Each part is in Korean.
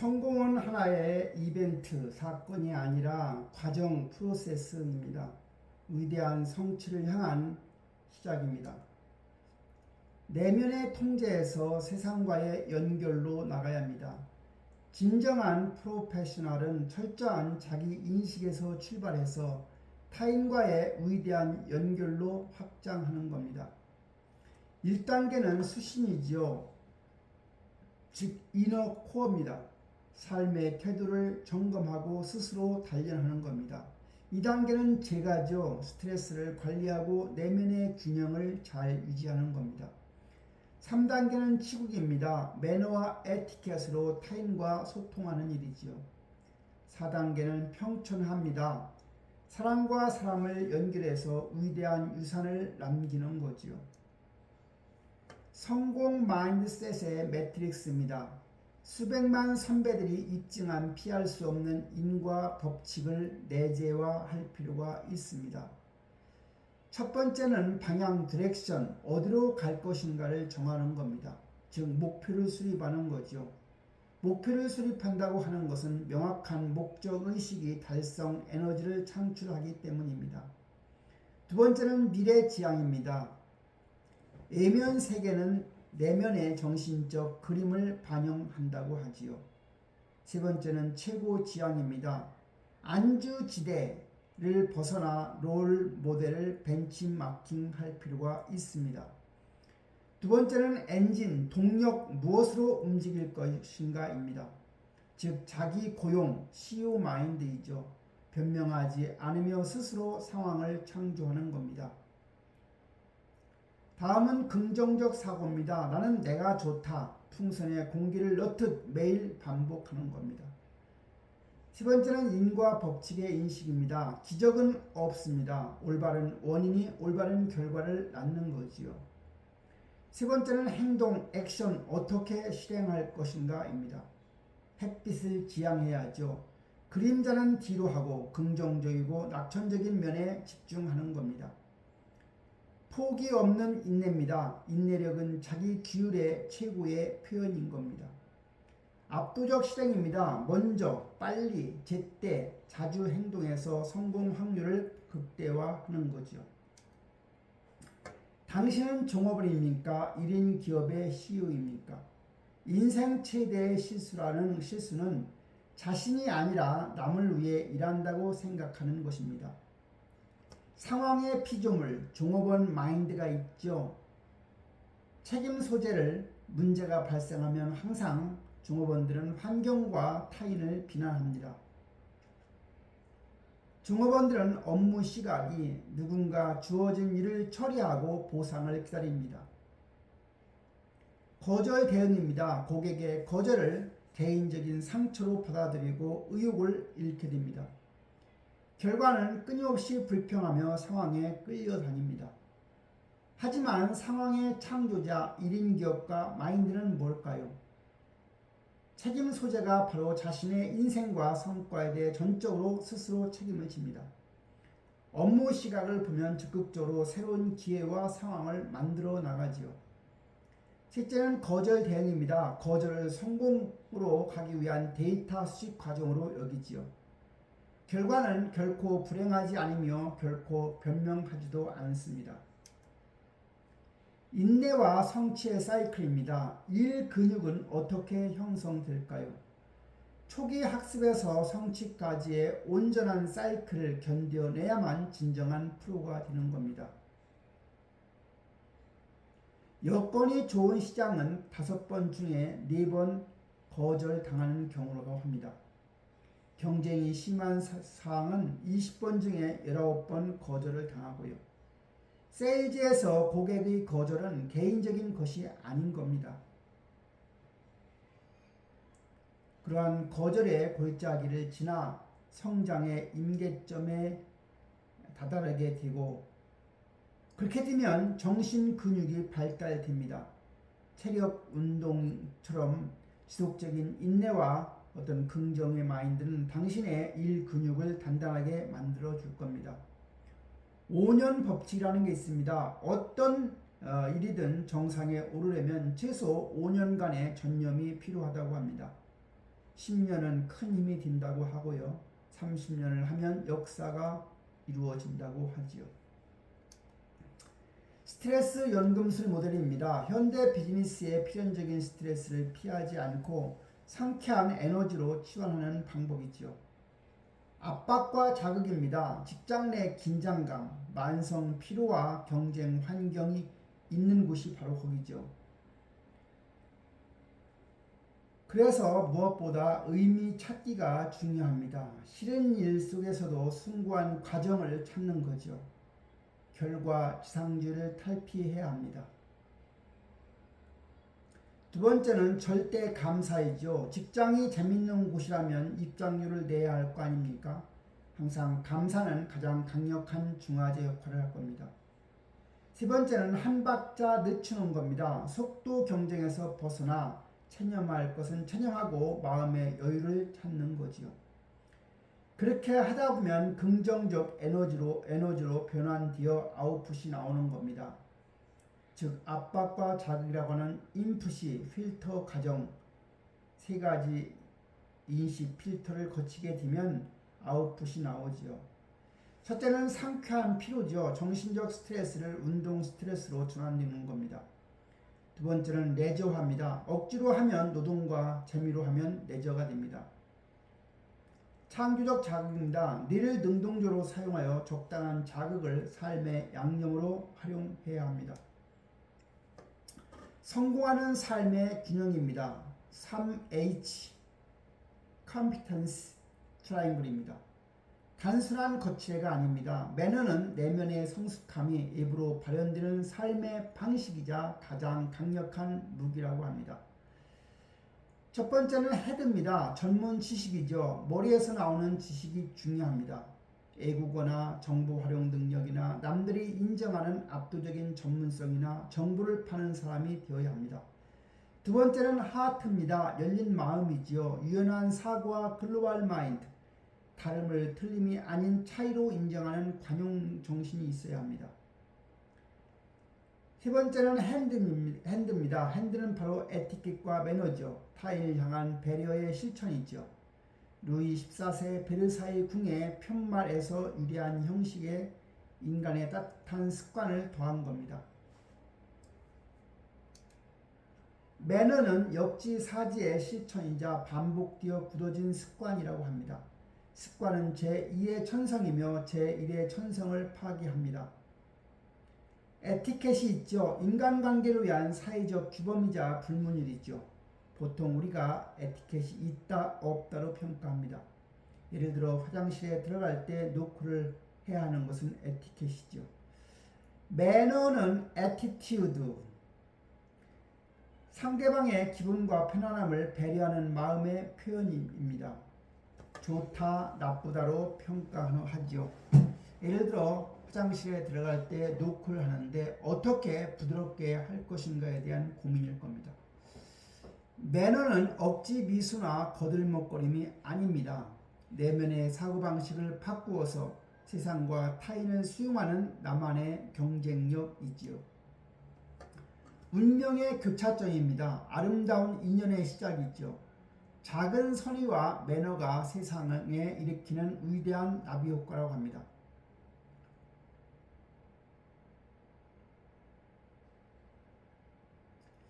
성공은 하나의 이벤트, 사건이 아니라 과정, 프로세스입니다. 위대한 성취를 향한 시작입니다. 내면의 통제에서 세상과의 연결로 나가야 합니다. 진정한 프로페셔널은 철저한 자기 인식에서 출발해서 타인과의 위대한 연결로 확장하는 겁니다. 1단계는 수신이지요. 즉 이너 코어입니다. 삶의 태도를 점검하고 스스로 단련하는 겁니다. 2단계는 제가죠. 스트레스를 관리하고 내면의 균형을 잘 유지하는 겁니다. 3단계는 치국입니다. 매너와 에티켓으로 타인과 소통하는 일이지요. 4단계는 평천합니다. 사람과 사람을 연결해서 위대한 유산을 남기는 거지요. 성공 마인드셋의 매트릭스입니다. 수백만 선배들이 입증한 피할 수 없는 인과 법칙을 내재화할 필요가 있습니다. 첫 번째는 방향 디렉션, 어디로 갈 것인가를 정하는 겁니다. 즉 목표를 수립하는 거죠. 목표를 수립한다고 하는 것은 명확한 목적의식이 달성 에너지를 창출하기 때문입니다. 두 번째는 미래지향입니다. 외면 세계는 내면의 정신적 그림을 반영한다고 하지요. 세 번째는 최고지향입니다. 안주지대를 벗어나 롤 모델을 벤치마킹할 필요가 있습니다. 두 번째는 엔진, 동력, 무엇으로 움직일 것인가입니다. 즉 자기 고용, CEO 마인드이죠. 변명하지 않으며 스스로 상황을 창조하는 겁니다. 다음은 긍정적 사고입니다. 나는 내가 좋다. 풍선에 공기를 넣듯 매일 반복하는 겁니다. 세 번째는 인과 법칙의 인식입니다. 기적은 없습니다. 올바른 원인이 올바른 결과를 낳는 거지요. 세 번째는 행동, 액션, 어떻게 실행할 것인가입니다. 햇빛을 지향해야죠. 그림자는 뒤로 하고 긍정적이고 낙천적인 면에 집중하는 겁니다. 포기 없는 인내입니다. 인내력은 자기 기율의 최고의 표현인 겁니다. 압도적 실행입니다. 먼저, 빨리, 제때, 자주 행동해서 성공 확률을 극대화하는 거죠. 당신은 종업원입니까? 1인 기업의 CEO입니까? 인생 최대의 실수는 자신이 아니라 남을 위해 일한다고 생각하는 것입니다. 상황의 피조물, 종업원 마인드가 있죠. 책임 소재를 문제가 발생하면 항상 종업원들은 환경과 타인을 비난합니다. 종업원들은 업무 시각이 누군가 주어진 일을 처리하고 보상을 기다립니다. 거절 대응입니다. 고객의 거절을 개인적인 상처로 받아들이고 의욕을 잃게 됩니다. 결과는 끊임없이 불평하며 상황에 끌려다닙니다. 하지만 상황의 창조자 1인 기업가 마인드는 뭘까요? 책임 소재가 바로 자신의 인생과 성과에 대해 전적으로 스스로 책임을 집니다. 업무 시각을 보면 적극적으로 새로운 기회와 상황을 만들어 나가지요. 셋째는 거절 대응입니다. 거절을 성공으로 가기 위한 데이터 수집 과정으로 여기지요. 결과는 결코 불행하지 않으며 결코 변명하지도 않습니다. 인내와 성취의 사이클입니다. 일 근육은 어떻게 형성될까요? 초기 학습에서 성취까지의 온전한 사이클을 견뎌내야만 진정한 프로가 되는 겁니다. 여건이 좋은 시장은 5번 중에 4번 거절당하는 경우라고 합니다. 경쟁이 심한 사항은 20번 중에 19번 거절을 당하고요. 세일즈에서 고객의 거절은 개인적인 것이 아닌 겁니다. 그러한 거절의 골짜기를 지나 성장의 임계점에 다다르게 되고 그렇게 되면 정신 근육이 발달됩니다. 체력 운동처럼 지속적인 인내와 어떤 긍정의 마인드는 당신의 일 근육을 단단하게 만들어 줄 겁니다. 5년 법칙이라는 게 있습니다. 어떤 일이든 정상에 오르려면 최소 5년간의 전념이 필요하다고 합니다. 10년은 큰 힘이 든다고 하고요. 30년을 하면 역사가 이루어진다고 하지요. 스트레스 연금술 모델입니다. 현대 비즈니스의 필연적인 스트레스를 피하지 않고 상쾌한 에너지로 치환하는 방법이지요. 압박과 자극입니다. 직장 내 긴장감, 만성 피로와 경쟁 환경이 있는 곳이 바로 거기죠. 그래서 무엇보다 의미 찾기가 중요합니다. 싫은 일 속에서도 숭고한 과정을 찾는 거죠. 결과 지상주의를 탈피해야 합니다. 두 번째는 절대 감사이죠. 직장이 재밌는 곳이라면 입장료를 내야 할 거 아닙니까? 항상 감사는 가장 강력한 중화제 역할을 할 겁니다. 세 번째는 한 박자 늦추는 겁니다. 속도 경쟁에서 벗어나 체념할 것은 체념하고 마음의 여유를 찾는 거지요. 그렇게 하다 보면 긍정적 에너지로 변환되어 아웃풋이 나오는 겁니다. 즉 압박과 자극이라고 하는 인풋이 필터 과정 세 가지 인식 필터를 거치게 되면 아웃풋이 나오지요. 첫째는 상쾌한 피로죠. 정신적 스트레스를 운동 스트레스로 전환되는 겁니다. 두 번째는 레저화입니다. 억지로 하면 노동과 재미로 하면 레저가 됩니다. 창조적 자극입니다. 뇌를 능동적으로 사용하여 적당한 자극을 삶의 양념으로 활용해야 합니다. 성공하는 삶의 균형입니다. 3H 컴피턴스 트라이앵글입니다. 단순한 거치대가 아닙니다. 매너는 내면의 성숙함이 입으로 발현되는 삶의 방식이자 가장 강력한 무기라고 합니다. 첫 번째는 헤드입니다. 전문 지식이죠. 머리에서 나오는 지식이 중요합니다. 외국어나 정보 활용 능력이나 남들이 인정하는 압도적인 전문성이나 정보를 파는 사람이 되어야 합니다. 두 번째는 하트입니다. 열린 마음이지요. 유연한 사고와 글로벌 마인드, 다름을 틀림이 아닌 차이로 인정하는 관용 정신이 있어야 합니다. 세 번째는 핸드입니다. 핸드는 바로 에티켓과 매너죠. 타인을 향한 배려의 실천이죠. 루이 14세 베르사유 궁의 편말에서 유래한 형식의 인간의 따뜻한 습관을 더한 겁니다. 매너는 역지사지의 실천이자 반복되어 굳어진 습관이라고 합니다. 습관은 제2의 천성이며 제1의 천성을 파괴합니다. 에티켓이 있죠. 인간관계를 위한 사회적 규범이자 불문율이죠. 보통 우리가 에티켓이 있다 없다로 평가합니다. 예를 들어 화장실에 들어갈 때 노크를 해야 하는 것은 에티켓이죠. 매너는 애티튜드, 상대방의 기분과 편안함을 배려하는 마음의 표현입니다. 좋다 나쁘다로 평가하죠. 예를 들어 화장실에 들어갈 때 노크를 하는데 어떻게 부드럽게 할 것인가에 대한 고민일 겁니다. 매너는 억지 미수나 거들먹거림이 아닙니다. 내면의 사고방식을 바꾸어서 세상과 타인을 수용하는 나만의 경쟁력이지요. 운명의 교차점입니다. 아름다운 인연의 시작이죠. 작은 선의와 매너가 세상에 일으키는 위대한 나비효과라고 합니다.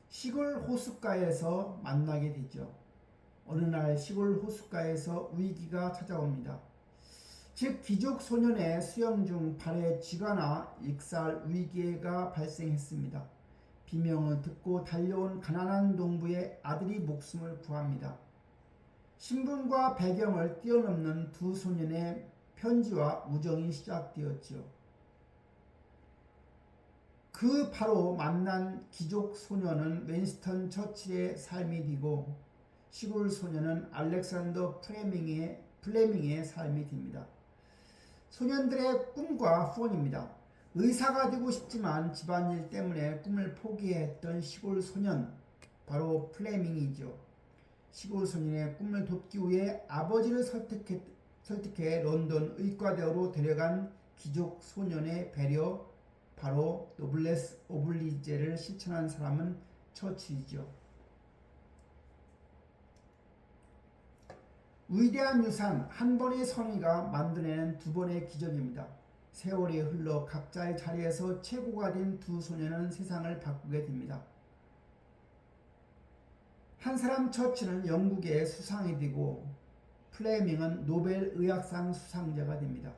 시골 호숫가에서 만나게 되죠. 어느 날 시골 호숫가에서 위기가 찾아옵니다. 즉 귀족 소년의 수영 중 발에 쥐가 나 익살 위기가 발생했습니다. 비명을 듣고 달려온 가난한 농부의 아들이 목숨을 구합니다. 신분과 배경을 뛰어넘는 두 소년의 편지와 우정이 시작되었죠. 그 바로 만난 귀족 소녀는 윈스턴 처칠의 삶이 되고 시골 소녀는 알렉산더 플레밍의 삶이 됩니다. 소년들의 꿈과 후원입니다. 의사가 되고 싶지만 집안일 때문에 꿈을 포기했던 시골 소년, 바로 플레밍이죠. 시골 소년의 꿈을 돕기 위해 아버지를 설득해 런던 의과대학으로 데려간 귀족 소년의 배려, 바로 노블레스 오블리제를 실천한 사람은 처칠이죠. 위대한 유산 한 번의 선의가 만들어낸 두 번의 기적입니다. 세월이 흘러 각자의 자리에서 최고가 된 두 소녀는 세상을 바꾸게 됩니다. 한 사람 처치는 영국의 수상이 되고 플레밍은 노벨 의학상 수상자가 됩니다.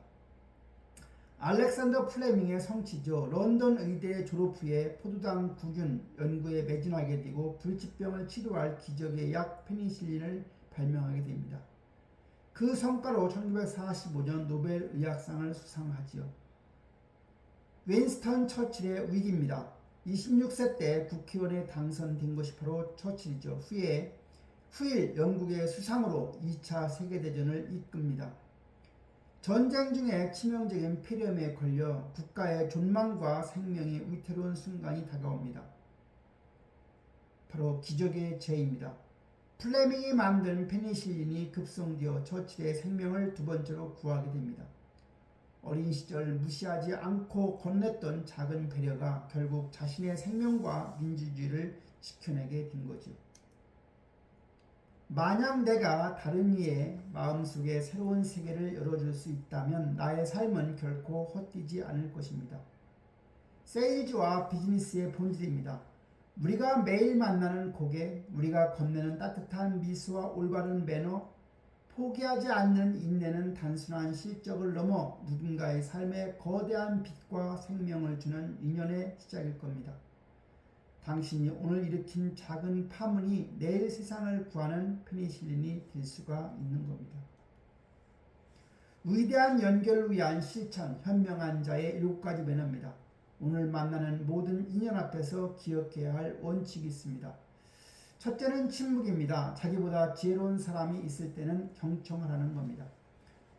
알렉산더 플레밍의 성취죠. 런던 의대 졸업 후에 포도당 구균 연구에 매진하게 되고 불치병을 치료할 기적의 약 페니실린을 발명하게 됩니다. 그 성과로 1945년 노벨 의학상을 수상하지요. 윈스턴 처칠의 위기입니다. 26세 때 국회의원에 당선된 것이 바로 처칠이죠. 후일 영국의 수상으로 2차 세계대전을 이끕니다. 전쟁 중에 치명적인 폐렴에 걸려 국가의 존망과 생명이 위태로운 순간이 다가옵니다. 바로 기적의 재입니다. 플레밍이 만든 페니실린이 급성되어 처칠의 생명을 두 번째로 구하게 됩니다. 어린 시절 무시하지 않고 건넸던 작은 배려가 결국 자신의 생명과 민주주의를 지켜내게 된 거죠. 만약 내가 다른 이의 마음속에 새로운 세계를 열어줄 수 있다면 나의 삶은 결코 헛되지 않을 것입니다. 세일즈와 비즈니스의 본질입니다. 우리가 매일 만나는 고객, 우리가 건네는 따뜻한 미소와 올바른 매너, 포기하지 않는 인내는 단순한 실적을 넘어 누군가의 삶에 거대한 빛과 생명을 주는 인연의 시작일 겁니다. 당신이 오늘 일으킨 작은 파문이 내일 세상을 구하는 페니실린이 될 수가 있는 겁니다. 위대한 연결을 위한 실천, 현명한 자의 7가지 매너입니다. 오늘 만나는 모든 인연 앞에서 기억해야 할 원칙이 있습니다. 첫째는 침묵입니다. 자기보다 지혜로운 사람이 있을 때는 경청을 하는 겁니다.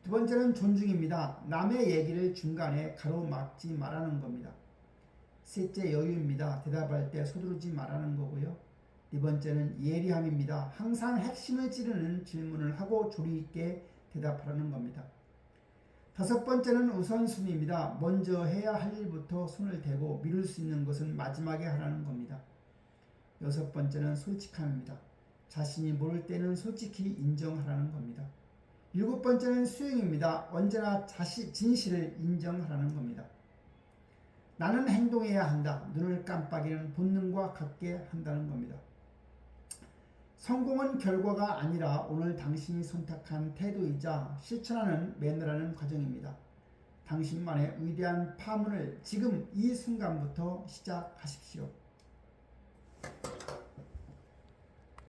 두 번째는 존중입니다. 남의 얘기를 중간에 가로막지 말라는 겁니다. 셋째 여유입니다. 대답할 때 서두르지 말라는 거고요. 네 번째는 예리함입니다. 항상 핵심을 찌르는 질문을 하고 조리 있게 대답하라는 겁니다. 다섯 번째는 우선순위입니다. 먼저 해야 할 일부터 손을 대고 미룰 수 있는 것은 마지막에 하라는 겁니다. 여섯 번째는 솔직함입니다. 자신이 모를 때는 솔직히 인정하라는 겁니다. 일곱 번째는 수용입니다. 언제나 진실을 인정하라는 겁니다. 나는 행동해야 한다. 눈을 깜빡이는 본능과 같게 한다는 겁니다. 성공은 결과가 아니라 오늘 당신이 선택한 태도이자 실천하는 매너라는 과정입니다. 당신만의 위대한 파문을 지금 이 순간부터 시작하십시오.